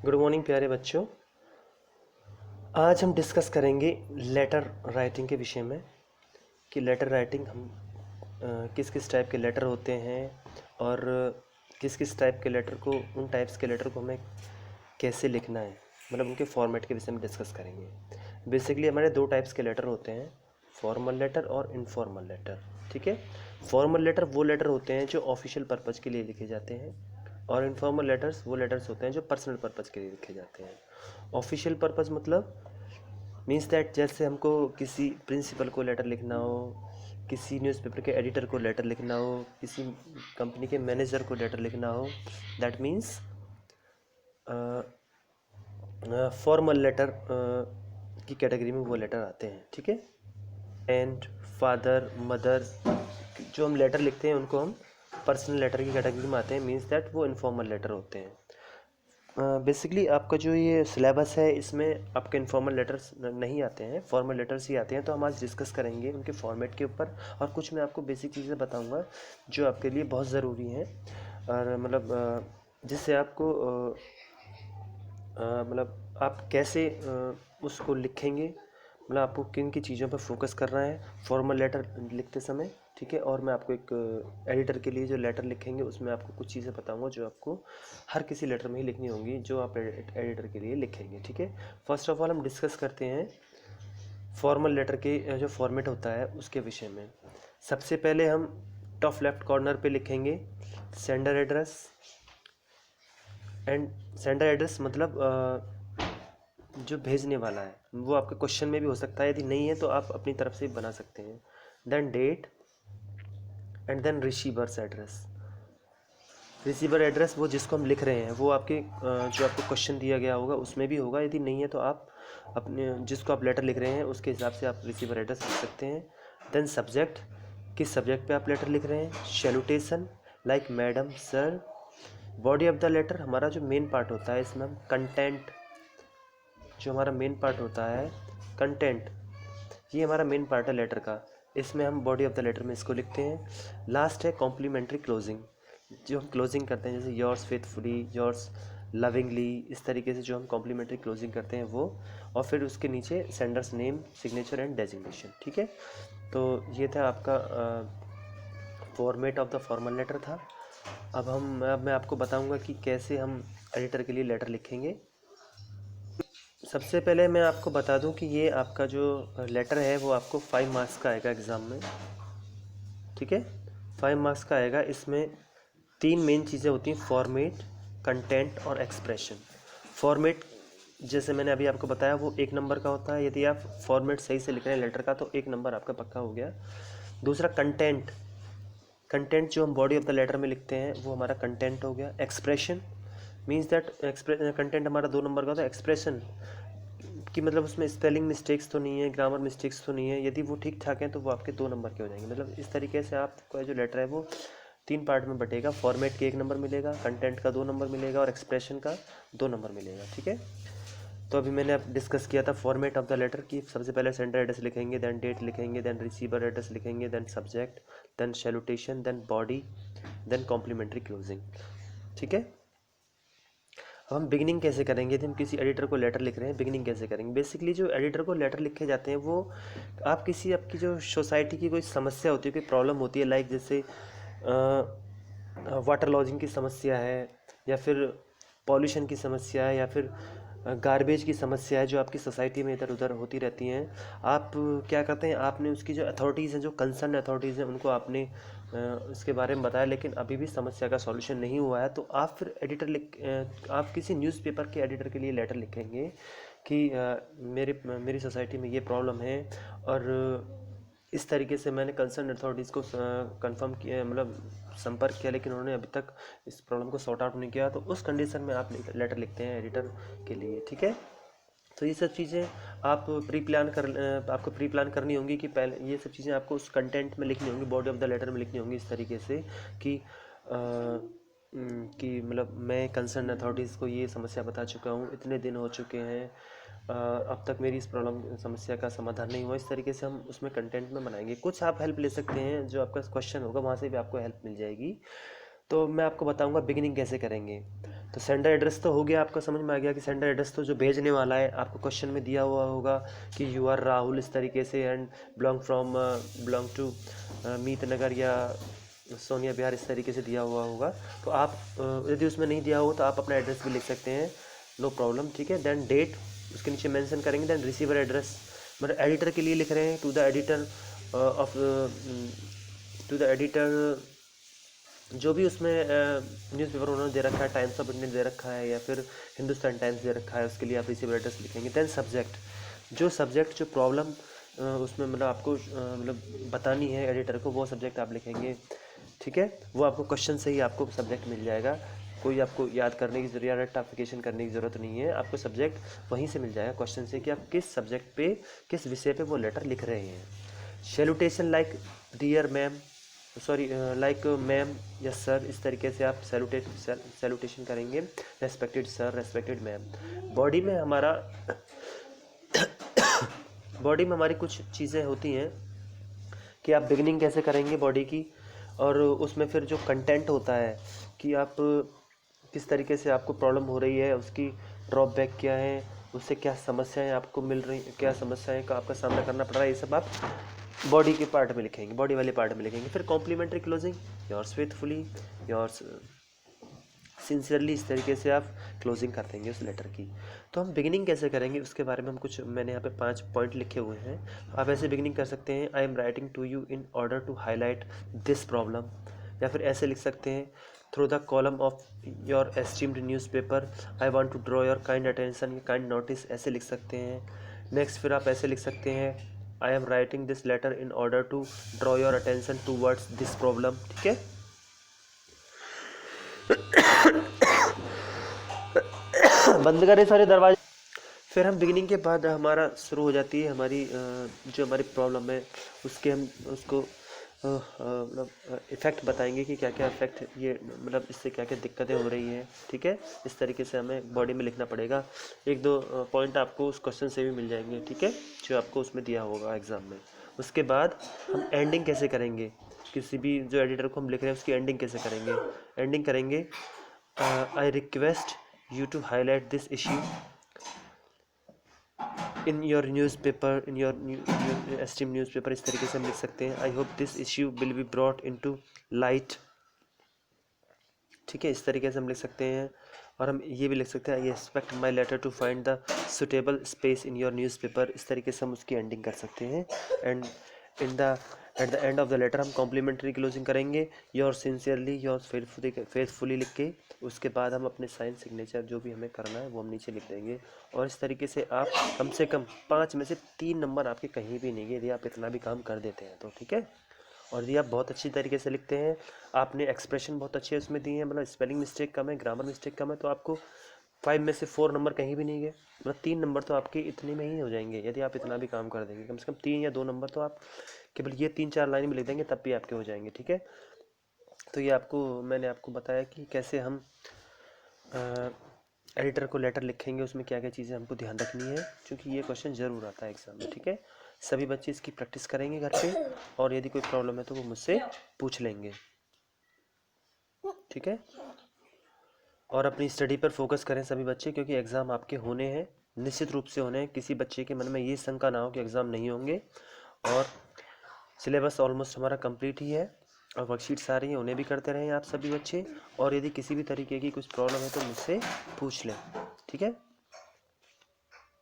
Good morning प्यारे बच्चों। आज हम डिस्कस करेंगे लेटर राइटिंग के विषय में कि लेटर राइटिंग हम किस किस टाइप के लेटर होते हैं और किस किस टाइप के लेटर को, उन टाइप्स के लेटर को हमें कैसे लिखना है, मतलब उनके फॉर्मेट के विषय में डिस्कस करेंगे। बेसिकली हमारे दो टाइप्स के लेटर होते हैं, फॉर्मल लेटर और इनफॉर्मल लेटर। ठीक है। फॉर्मल लेटर वो लेटर होते हैं जो ऑफिशियल पर्पज़ के लिए लिखे जाते हैं और इनफॉर्मल लेटर्स वो लेटर्स होते हैं जो पर्सनल पर्पज़ के लिए लिखे जाते हैं। ऑफिशियल पर्पज़ मतलब मीन्स दैट जैसे हमको किसी प्रिंसिपल को लेटर लिखना हो, किसी न्यूज़पेपर के एडिटर को लेटर लिखना हो, किसी कंपनी के मैनेजर को लेटर लिखना हो, दैट मीन्स फॉर्मल लेटर की कैटेगरी में वो लेटर आते हैं। ठीक है। एंड फादर मदर जो हम लेटर लिखते हैं उनको हम पर्सनल लेटर की कैटेगरी में आते हैं, मीन्स दैट वो इनफॉर्मल लेटर होते हैं। बेसिकली आपका जो ये सिलेबस है इसमें आपके इनफॉर्मल लेटर्स नहीं आते हैं, फॉर्मल लेटर्स ही आते हैं। तो हम आज डिस्कस करेंगे उनके फॉर्मेट के ऊपर और कुछ मैं आपको बेसिक चीज़ें बताऊंगा जो आपके लिए बहुत ज़रूरी हैं और मतलब जिससे आपको मतलब आप कैसे उसको लिखेंगे, मतलब आपको किन की चीज़ों पर फोकस करना है फॉर्मल लेटर लिखते समय। ठीक है। और मैं आपको एक एडिटर के लिए जो लेटर लिखेंगे उसमें आपको कुछ चीज़ें बताऊंगा जो आपको हर किसी लेटर में ही लिखनी होंगी जो आप एडिटर के लिए लिखेंगे। ठीक है। फर्स्ट ऑफ ऑल हम डिस्कस करते हैं फॉर्मल लेटर के जो फॉर्मेट होता है उसके विषय में। सबसे पहले हम टॉप लेफ्ट कॉर्नर पे लिखेंगे sender address. And sender address मतलब जो भेजने वाला है वो आपके क्वेश्चन में भी हो सकता है, यदि नहीं है तो आप अपनी तरफ से बना सकते हैं। Then date and then receiver's address. Receiver address वो जिसको हम लिख रहे हैं वो आपके जो आपको क्वेश्चन दिया गया होगा उसमें भी होगा, यदि नहीं है तो आप अपने जिसको आप लेटर लिख रहे हैं उसके हिसाब से आप रिसीवर एड्रेस लिख सकते हैं। देन सब्जेक्ट, किस सब्जेक्ट पे आप लेटर लिख रहे हैं। Salutation like madam sir. Body of the letter हमारा जो मेन पार्ट होता है इसमें हम कंटेंट, जो हमारा मेन पार्ट होता है कंटेंट, ये हमारा मेन पार्ट है लेटर का, इसमें हम बॉडी ऑफ द लेटर में इसको लिखते हैं। लास्ट है कॉम्प्लीमेंट्री क्लोजिंग, जो हम क्लोजिंग करते हैं जैसे योर्स फेथफुली, योर्स लविंगली, इस तरीके से जो हम कॉम्प्लीमेंट्री क्लोजिंग करते हैं वो, और फिर उसके नीचे sender's name, signature and designation. ठीक है। तो ये था आपका format of the formal letter था। अब मैं आपको बताऊंगा कि कैसे हम एडिटर के लिए लेटर लिखेंगे। सबसे पहले मैं आपको बता दूं कि ये आपका जो लेटर है वो आपको 5 मार्क्स का आएगा एग्ज़ाम में। ठीक है। 5 मार्क्स का आएगा। इसमें 3 मेन चीज़ें होती हैं, फॉर्मेट, कंटेंट और एक्सप्रेशन। फॉर्मेट जैसे मैंने अभी आपको बताया वो 1 नंबर का होता है, यदि आप फॉर्मेट सही से लिख रहे हैं लेटर का तो 1 नंबर आपका पक्का हो गया। दूसरा कंटेंट, कंटेंट जो हम बॉडी ऑफ द लेटर में लिखते हैं वो हमारा कंटेंट हो गया। एक्सप्रेशन मीन्स दैट कंटेंट हमारा 2 नंबर का होता है। एक्सप्रेशन कि मतलब उसमें स्पेलिंग मिस्टेक्स तो नहीं है, ग्रामर मिस्टेक्स तो नहीं है, यदि वो ठीक ठाक हैं तो वो आपके 2 नंबर के हो जाएंगे। मतलब इस तरीके से आपका जो लेटर है वो 3 पार्ट में बटेगा। फॉर्मेट के 1 नंबर मिलेगा, कंटेंट का 2 नंबर मिलेगा और एक्सप्रेशन का 2 नंबर मिलेगा। ठीक है। तो अभी मैंने अब डिस्कस किया था फॉर्मेट ऑफ द लेटर की सबसे पहले सेंडर एड्रेस लिखेंगे, देन डेट लिखेंगे, देन रिसीवर एड्रेस लिखेंगे, then subject, then salutation, then body, then complimentary closing. ठीक है। अब हम बिगिनिंग कैसे करेंगे, यदि हम किसी एडिटर को लेटर लिख रहे हैं बिगिनिंग कैसे करेंगे। बेसिकली जो एडिटर को लेटर लिखे जाते हैं वो आप किसी आपकी जो सोसाइटी की कोई समस्या होती है, कोई प्रॉब्लम होती है, लाइक जैसे वाटर लॉजिंग की समस्या है, या फिर पॉल्यूशन की समस्या है, या फिर गार्बेज की समस्या है जो आपकी सोसाइटी में इधर उधर होती रहती हैं। आप क्या करते हैं, आपने उसकी जो अथॉरिटीज़ हैं, जो कंसर्न अथॉरिटीज़ हैं, उनको आपने इसके बारे में बताया लेकिन अभी भी समस्या का सॉल्यूशन नहीं हुआ है, तो आप फिर आप किसी न्यूज़पेपर के एडिटर के लिए लेटर लिखेंगे कि मेरी सोसाइटी में ये प्रॉब्लम है और इस तरीके से मैंने कंसर्न अथॉरिटीज़ को कंफर्म किया, मतलब संपर्क किया, लेकिन उन्होंने अभी तक इस प्रॉब्लम को सॉर्ट आउट नहीं किया। तो उस कंडीशन में आप लेटर लिखते हैं एडिटर के लिए। ठीक है। तो ये सब चीज़ें आप आपको प्री प्लान करनी होंगी कि पहले ये सब चीज़ें आपको उस कंटेंट में लिखनी होंगी, बॉडी ऑफ द लेटर में लिखनी होंगी इस तरीके से कि कि मतलब मैं कंसर्न अथॉरिटीज़ को ये समस्या बता चुका हूँ, इतने दिन हो चुके हैं, अब तक मेरी इस प्रॉब्लम समस्या का समाधान नहीं हुआ। इस तरीके से हम उसमें कंटेंट में बनाएंगे। कुछ आप हेल्प ले सकते हैं, जो आपका क्वेश्चन होगा वहाँ से भी आपको हेल्प मिल जाएगी। तो मैं आपको बताऊंगा बिगिनिंग कैसे करेंगे। तो सेंडर एड्रेस तो हो गया, आपको समझ में आ गया कि सेंडर एड्रेस तो जो भेजने वाला है आपको क्वेश्चन में दिया हुआ होगा कि यू आर राहुल इस तरीके से एंड बिलोंग टू मीत नगर या सोनिया बिहार इस तरीके से दिया हुआ होगा। तो आप यदि उसमें नहीं दिया हो तो आप अपना एड्रेस भी लिख सकते हैं, नो प्रॉब्लम, ठीक है। देन डेट उसके नीचे मेंशन करेंगे। देन रिसीवर एड्रेस, मतलब एडिटर के लिए लिख रहे हैं, to the editor to the editor, जो भी उसमें न्यूज़पेपर उन्होंने दे रखा है, टाइम्स ऑफ इंडिया दे रखा है या फिर हिंदुस्तान टाइम्स दे रखा है, उसके लिए आप रिसीवर एड्रेस लिखेंगे। देन सब्जेक्ट, जो प्रॉब्लम उसमें मतलब आपको मतलब बतानी है एडिटर को, वो सब्जेक्ट आप लिखेंगे, ठीक है। वो आपको क्वेश्चन से ही आपको सब्जेक्ट मिल जाएगा, कोई आपको याद करने की ज़रूरत, रट्टाफिकेशन करने की ज़रूरत नहीं है, आपको सब्जेक्ट वहीं से मिल जाएगा क्वेश्चन से कि आप किस सब्जेक्ट पे, किस विषय पे वो लेटर लिख रहे हैं। Salutation like dear ma'am, sorry like ma'am या सर, इस तरीके से आप सैल्यूटेशन करेंगे, respected sir, respected ma'am. Body में हमारी कुछ चीज़ें होती हैं कि आप बिगिनिंग कैसे करेंगे बॉडी की, और उसमें फिर जो कंटेंट होता है कि आप किस तरीके से आपको प्रॉब्लम हो रही है, उसकी ड्रॉबैक क्या है, उससे क्या समस्याएं आपको मिल रही, क्या समस्याएं का आपका सामना करना पड़ रहा है, ये सब आप बॉडी के पार्ट में लिखेंगे, बॉडी वाले पार्ट में लिखेंगे। फिर complimentary closing, yours faithfully, yours sincerely, इस तरीके से आप क्लोजिंग कर देंगे उस लेटर की। तो हम बिगिनिंग कैसे करेंगे उसके बारे में हम कुछ, मैंने यहाँ पे 5 पॉइंट लिखे हुए हैं। आप ऐसे बिगिनिंग कर सकते हैं, I am writing to you in order to highlight this problem, या फिर ऐसे लिख सकते हैं, through the column of your esteemed newspaper I want to draw your kind attention, kind notice, ऐसे लिख सकते हैं। नेक्स्ट फिर आप ऐसे लिख सकते हैं, I am writing this letter in order to draw your attention towards this problem, ठीक है। बंद करें सारे दरवाजे। फिर हम बिगिनिंग के बाद हमारा शुरू हो जाती है हमारी जो हमारी प्रॉब्लम है उसके हम उसको मतलब इफ़ेक्ट बताएंगे कि क्या क्या इफ़ेक्ट ये, मतलब इससे क्या क्या दिक्कतें हो रही हैं, ठीक है। इस तरीके से हमें बॉडी में लिखना पड़ेगा। 1-2 पॉइंट आपको उस क्वेश्चन से भी मिल जाएंगे, ठीक है, जो आपको उसमें दिया होगा एग्ज़ाम में। उसके बाद हम एंडिंग कैसे करेंगे, किसी भी जो एडिटर को हम लिख रहे हैं उसकी एंडिंग कैसे करेंगे। एंडिंग करेंगे, I request you to highlight this issue in your newspaper, in your esteemed newspaper, इस तरीके से हम लिख सकते हैं। I hope this issue will be brought into light, ठीक है, इस तरीके से हम लिख सकते हैं। और हम ये भी लिख सकते हैं, I expect my letter to find the suitable space in your newspaper, इस तरीके से हम उसकी एंडिंग कर सकते हैं। And at the end of the letter हम कॉम्प्लीमेंट्री क्लोजिंग करेंगे, योर सिंसियरली, योर फेथफुली लिख के उसके बाद हम अपने साइन सिग्नेचर जो भी हमें करना है वो हम नीचे लिख देंगे। और इस तरीके से आप कम से कम 5 में से 3 नंबर आपके कहीं भी नहीं गए यदि आप इतना भी काम कर देते हैं तो, ठीक है। और यदि आप बहुत अच्छी तरीके से लिखते हैं, आपने एक्सप्रेशन बहुत अच्छे उसमें दिए हैं, मतलब स्पेलिंग मिस्टेक कम है, ग्रामर मिस्टेक कम है, तो आपको 5 में से 4 नंबर कहीं भी नहीं गए, मतलब 3 नंबर तो आपके इतने में ही हो जाएंगे यदि आप इतना भी काम कर देंगे। कम से कम 3 या 2 नंबर तो आप केवल ये 3-4 लाइन में लिख देंगे तब भी आपके हो जाएंगे, ठीक है। तो ये मैंने आपको बताया कि कैसे हम एडिटर को लेटर लिखेंगे, उसमें क्या क्या चीज़ें हमको ध्यान रखनी है, क्योंकि ये क्वेश्चन ज़रूर आता है एग्ज़ाम में, ठीक है। सभी बच्चे इसकी प्रैक्टिस करेंगे घर पे, और यदि कोई प्रॉब्लम है तो वो मुझसे पूछ लेंगे, ठीक है। और अपनी स्टडी पर फोकस करें सभी बच्चे, क्योंकि एग्ज़ाम आपके होने हैं, निश्चित रूप से होने हैं। किसी बच्चे के मन में ये शंका ना हो कि एग्ज़ाम नहीं होंगे। और सिलेबस ऑलमोस्ट हमारा कंप्लीट ही है, और वर्कशीट्स आ रही हैं, उन्हें भी करते रहें आप सभी बच्चे। और यदि किसी भी तरीके की कुछ प्रॉब्लम है तो मुझसे पूछ लें, ठीक है।